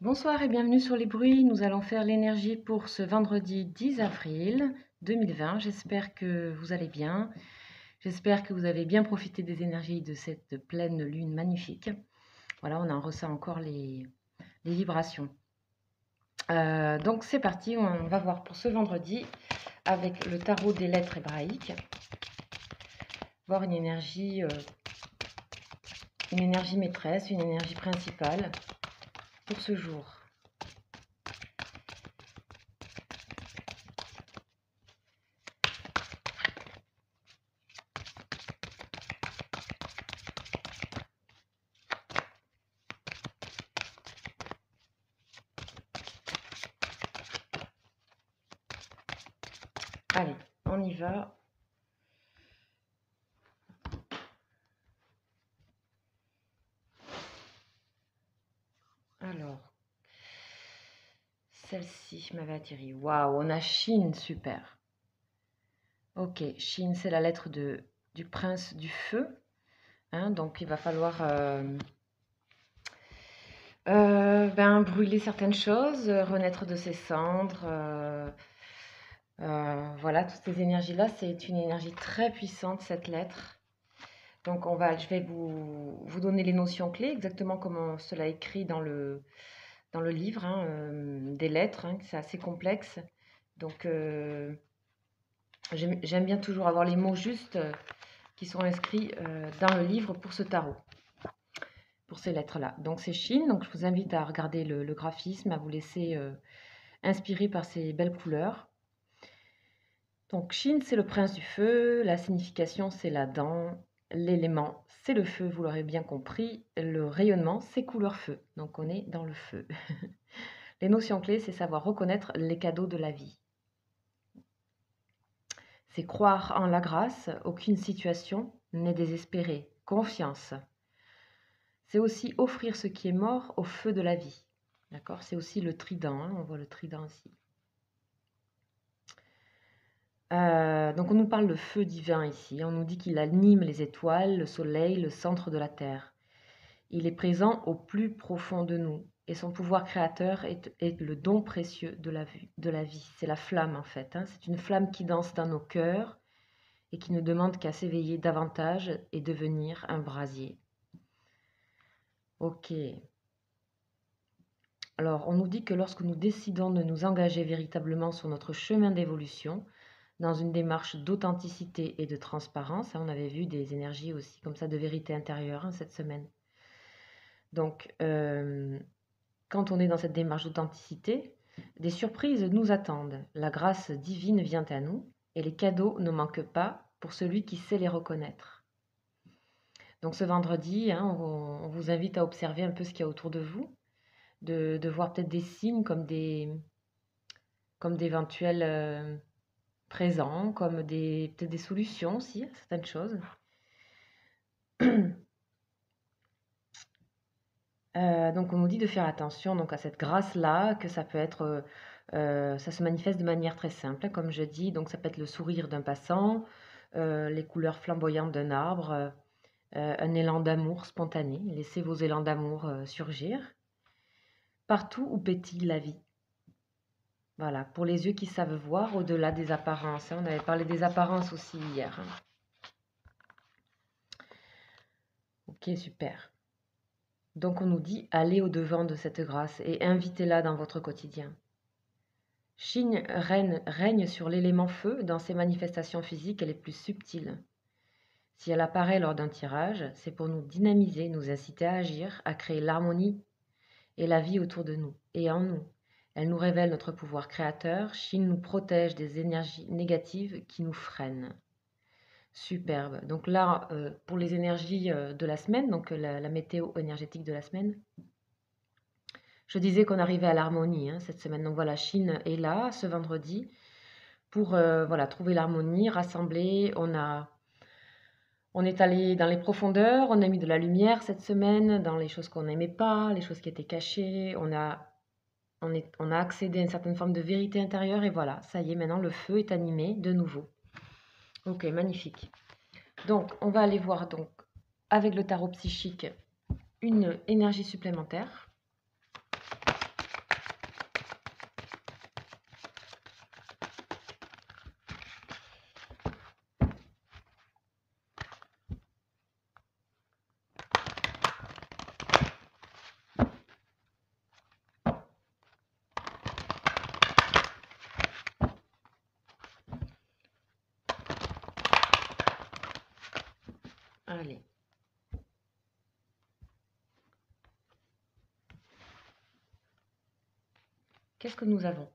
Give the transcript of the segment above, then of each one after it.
Bonsoir et bienvenue sur les bruits. Nous allons faire l'énergie pour ce vendredi 10 avril 2020. J'espère que vous allez bien. J'espère que vous avez bien profité des énergies de cette pleine lune magnifique. Voilà, on en ressent encore les vibrations. Donc c'est parti, on va voir pour ce vendredi avec le tarot des lettres hébraïques. Voir une énergie maîtresse, une énergie principale pour ce jour. Allez, on y va. Alors, celle-ci m'avait attiré. Waouh, on a Chine, super. Ok, Chine, c'est la lettre du prince du feu. Hein, donc, il va falloir brûler certaines choses, renaître de ses cendres. Voilà, toutes ces énergies-là, c'est une énergie très puissante, cette lettre. Donc, je vais vous donner les notions clés, exactement comme cela est écrit dans le livre, hein, des lettres. Hein, c'est assez complexe. Donc, j'aime bien toujours avoir les mots justes qui sont inscrits dans le livre pour ce tarot, pour ces lettres-là. Donc, c'est Chine. Donc, je vous invite à regarder le graphisme, à vous laisser inspirer par ces belles couleurs. Donc, Chine, c'est le prince du feu. La signification, c'est la dent. L'élément, c'est le feu, vous l'aurez bien compris. Le rayonnement, c'est couleur feu. Donc, on est dans le feu. Les notions clés, c'est savoir reconnaître les cadeaux de la vie. C'est croire en la grâce, aucune situation n'est désespérée. Confiance. C'est aussi offrir ce qui est mort au feu de la vie. D'accord? C'est aussi le trident, hein, on voit le trident ici. Donc on nous parle de feu divin ici. On nous dit qu'il anime les étoiles, le soleil, le centre de la terre. Il est présent au plus profond de nous. Et son pouvoir créateur est le don précieux de la vie. C'est la flamme en fait. Hein. C'est une flamme qui danse dans nos cœurs et qui ne demande qu'à s'éveiller davantage et devenir un brasier. Ok. Alors, on nous dit que lorsque nous décidons de nous engager véritablement sur notre chemin d'évolution, dans une démarche d'authenticité et de transparence, hein, on avait vu des énergies aussi comme ça de vérité intérieure hein, cette semaine. Donc, quand on est dans cette démarche d'authenticité, des surprises nous attendent. La grâce divine vient à nous et les cadeaux ne manquent pas pour celui qui sait les reconnaître. Donc ce vendredi, hein, on vous invite à observer un peu ce qu'il y a autour de vous, de voir peut-être des signes comme d'éventuels présents, comme peut-être des solutions aussi à certaines choses. Donc on nous dit de faire attention donc, à cette grâce-là, que ça peut être, ça se manifeste de manière très simple, hein, comme je dis, donc ça peut être le sourire d'un passant, les couleurs flamboyantes d'un arbre, un élan d'amour spontané. Laissez vos élans d'amour surgir. Partout où pétille la vie. Voilà, pour les yeux qui savent voir au-delà des apparences. On avait parlé des apparences aussi hier. Ok, super. Donc on nous dit, allez au-devant de cette grâce et invitez-la dans votre quotidien. Chine règne sur l'élément feu dans ses manifestations physiques les plus subtiles. Si elle apparaît lors d'un tirage, c'est pour nous dynamiser, nous inciter à agir, à créer l'harmonie et la vie autour de nous et en nous. Elle nous révèle notre pouvoir créateur. Chine nous protège des énergies négatives qui nous freinent. Superbe. Donc là, pour les énergies de la semaine, donc la météo énergétique de la semaine, je disais qu'on arrivait à l'harmonie hein, cette semaine. Donc voilà, Chine est là ce vendredi pour voilà, trouver l'harmonie, rassembler. On est allé dans les profondeurs, on a mis de la lumière cette semaine dans les choses qu'on n'aimait pas, les choses qui étaient cachées. On a accédé à une certaine forme de vérité intérieure et voilà, ça y est, maintenant le feu est animé de nouveau. Ok, magnifique. Donc, on va aller voir donc avec le tarot psychique une énergie supplémentaire. qu'est-ce que nous avons?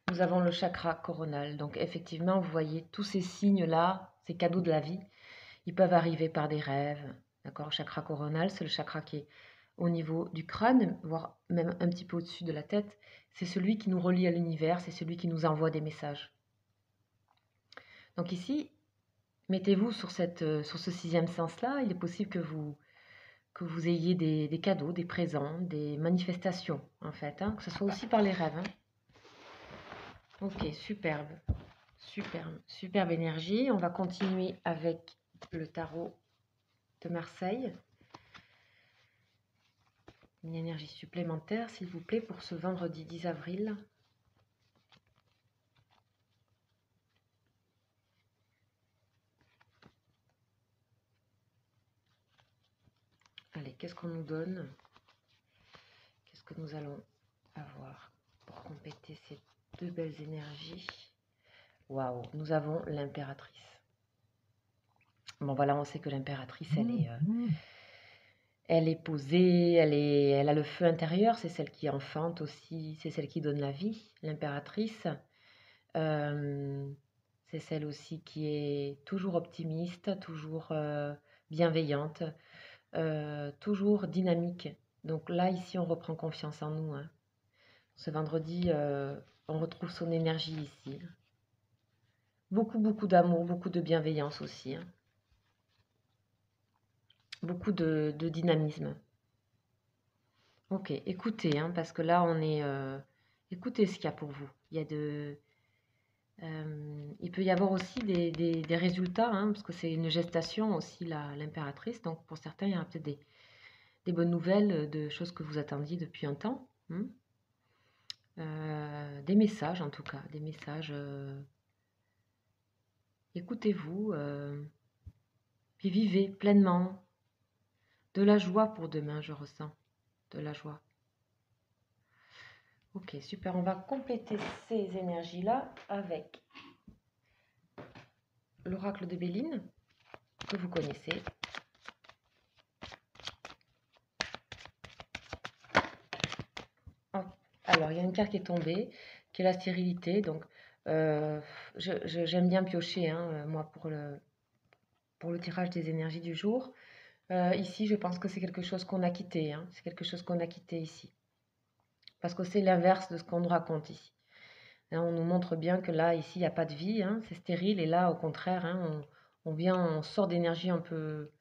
Nous avons le chakra coronal. Donc effectivement, vous voyez, tous ces signes-là, ces cadeaux de la vie, ils peuvent arriver par des rêves. D'accord? Chakra coronal, c'est le chakra qui est au niveau du crâne, voire même un petit peu au-dessus de la tête. C'est celui qui nous relie à l'univers, c'est celui qui nous envoie des messages. Donc ici, mettez-vous sur ce 6e sens-là. Il est possible que vous ayez des cadeaux, des présents, des manifestations, en fait, hein, que ce soit aussi par les rêves. Hein. Ok, superbe, superbe énergie. On va continuer avec le tarot de Marseille. Une énergie supplémentaire, s'il vous plaît, pour ce vendredi 10 avril. Allez, qu'est-ce qu'on nous donne? Qu'est-ce que nous allons avoir pour compléter ces deux belles énergies? Waouh, nous avons l'impératrice. Bon, voilà, on sait que l'impératrice, elle est posée, elle a le feu intérieur, c'est celle qui enfante aussi, c'est celle qui donne la vie, l'impératrice. C'est celle aussi qui est toujours optimiste, toujours bienveillante, toujours dynamique. Donc là, ici, on reprend confiance en nous. Hein. Ce vendredi, on retrouve son énergie ici. Beaucoup d'amour, beaucoup de bienveillance aussi. Hein. Beaucoup de dynamisme. Ok, écoutez, hein, parce que là, on est... écoutez ce qu'il y a pour vous. Il peut y avoir aussi des résultats, hein, parce que c'est une gestation aussi, l'impératrice. Donc, pour certains, il y aura peut-être des bonnes nouvelles de choses que vous attendiez depuis un temps. Hein. Des messages, en tout cas. Des messages... écoutez-vous, puis vivez pleinement. De la joie pour demain, je ressens. De la joie. Ok, super. On va compléter ces énergies-là avec l'oracle de Béline, que vous connaissez. Alors, il y a une carte qui est tombée, qui est la stérilité. Donc, j'aime bien piocher, hein, moi, pour le tirage des énergies du jour. Ici, je pense que c'est quelque chose qu'on a quitté. Hein, c'est quelque chose qu'on a quitté ici. Parce que c'est l'inverse de ce qu'on nous raconte ici. Hein, on nous montre bien que là, ici, il n'y a pas de vie. Hein, c'est stérile. Et là, au contraire, hein, on sort d'énergie un peu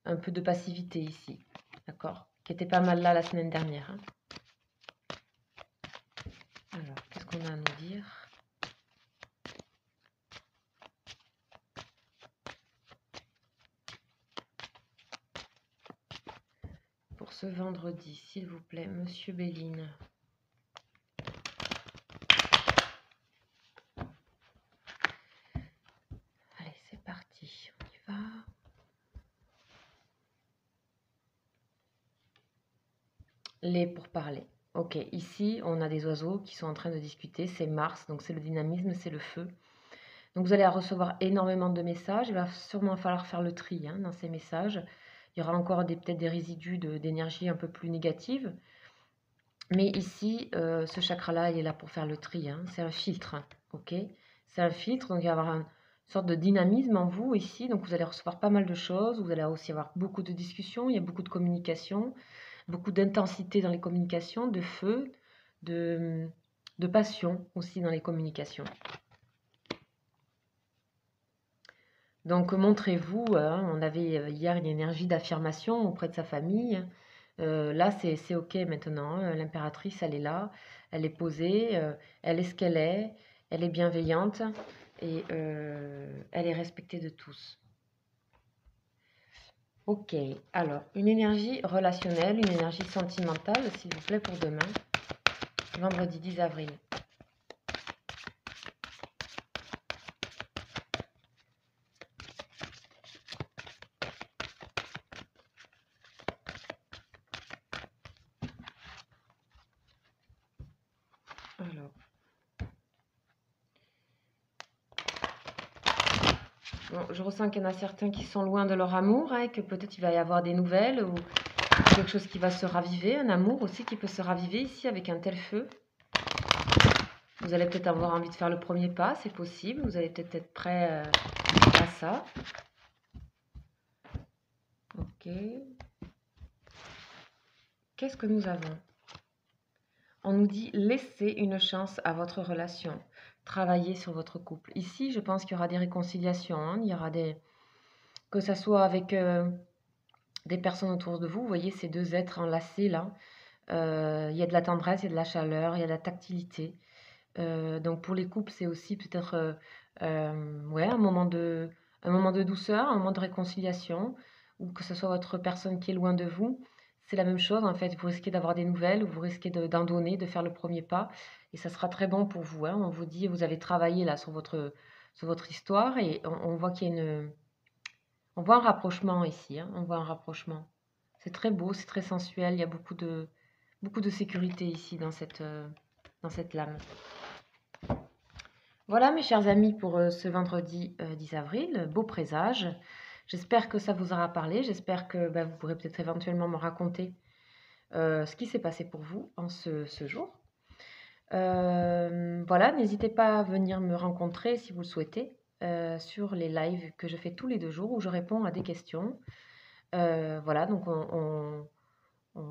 de passivité ici. D'accord? Qui était pas mal là la semaine dernière. Hein. Alors, qu'est-ce qu'on a à nous dire? Pour ce vendredi, s'il vous plaît, Monsieur Béline. Allez, c'est parti, on y va. Les pourparlers. Ok, ici, on a des oiseaux qui sont en train de discuter. C'est Mars, donc c'est le dynamisme, c'est le feu. Donc vous allez recevoir énormément de messages. Il va sûrement falloir faire le tri hein, dans ces messages. Il y aura encore peut-être des résidus d'énergie un peu plus négative. Mais ici, ce chakra-là, il est là pour faire le tri. Hein. C'est un filtre. Ok, c'est un filtre, donc il va y avoir une sorte de dynamisme en vous ici. Donc vous allez recevoir pas mal de choses. Vous allez aussi avoir beaucoup de discussions. Il y a beaucoup de communication, beaucoup d'intensité dans les communications, de feu, de passion aussi dans les communications. Donc montrez-vous, hein, on avait hier une énergie d'affirmation auprès de sa famille. Là, c'est OK maintenant. Hein, l'impératrice, elle est là, elle est posée, elle est ce qu'elle est, elle est bienveillante et elle est respectée de tous. Ok, alors une énergie relationnelle, une énergie sentimentale, s'il vous plaît, pour demain, vendredi 10 avril. Alors. Bon, je ressens qu'il y en a certains qui sont loin de leur amour, hein, que peut-être il va y avoir des nouvelles ou quelque chose qui va se raviver, un amour aussi qui peut se raviver ici avec un tel feu. Vous allez peut-être avoir envie de faire le premier pas, c'est possible. Vous allez peut-être être prêt à ça. Ok. Qu'est-ce que nous avons? On nous dit laissez une chance à votre relation. Travaillez sur votre couple. Ici, je pense qu'il y aura des réconciliations. Hein. Il y aura des... Que ça soit avec des personnes autour de vous. Vous voyez ces deux êtres enlacés là. Il y a de la tendresse, il y a de la chaleur, il y a de la tactilité. Donc pour les couples, c'est aussi peut-être ouais, un moment de douceur, un moment de réconciliation, ou que ce soit votre personne qui est loin de vous. C'est la même chose en fait, vous risquez d'avoir des nouvelles, ou vous risquez d'en donner, de faire le premier pas, et ça sera très bon pour vous. Hein. On vous dit, vous avez travaillé là sur votre histoire, et on voit qu'il y a on voit un rapprochement ici, hein, on voit un rapprochement. C'est très beau, c'est très sensuel, il y a beaucoup de sécurité ici dans cette lame. Voilà mes chers amis pour ce vendredi 10 avril, beau présage. J'espère que ça vous aura parlé, j'espère que vous pourrez peut-être éventuellement me raconter ce qui s'est passé pour vous en ce jour. Voilà, n'hésitez pas à venir me rencontrer si vous le souhaitez sur les lives que je fais tous les 2 jours où je réponds à des questions. Voilà, donc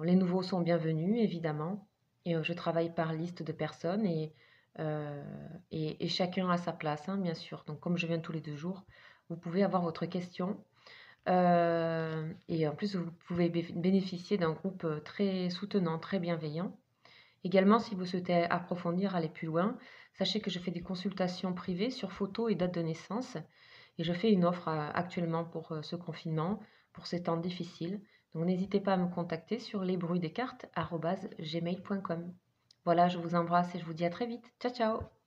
les nouveaux sont bienvenus évidemment et je travaille par liste de personnes et chacun a sa place, hein, bien sûr. Donc comme je viens tous les 2 jours, vous pouvez avoir votre question. Et en plus, vous pouvez bénéficier d'un groupe très soutenant, très bienveillant. Également, si vous souhaitez approfondir, aller plus loin, sachez que je fais des consultations privées sur photo et date de naissance. Et je fais une offre actuellement pour ce confinement, pour ces temps difficiles. Donc n'hésitez pas à me contacter sur lesbruitsdescartes@gmail.com. Voilà, je vous embrasse et je vous dis à très vite. Ciao, ciao!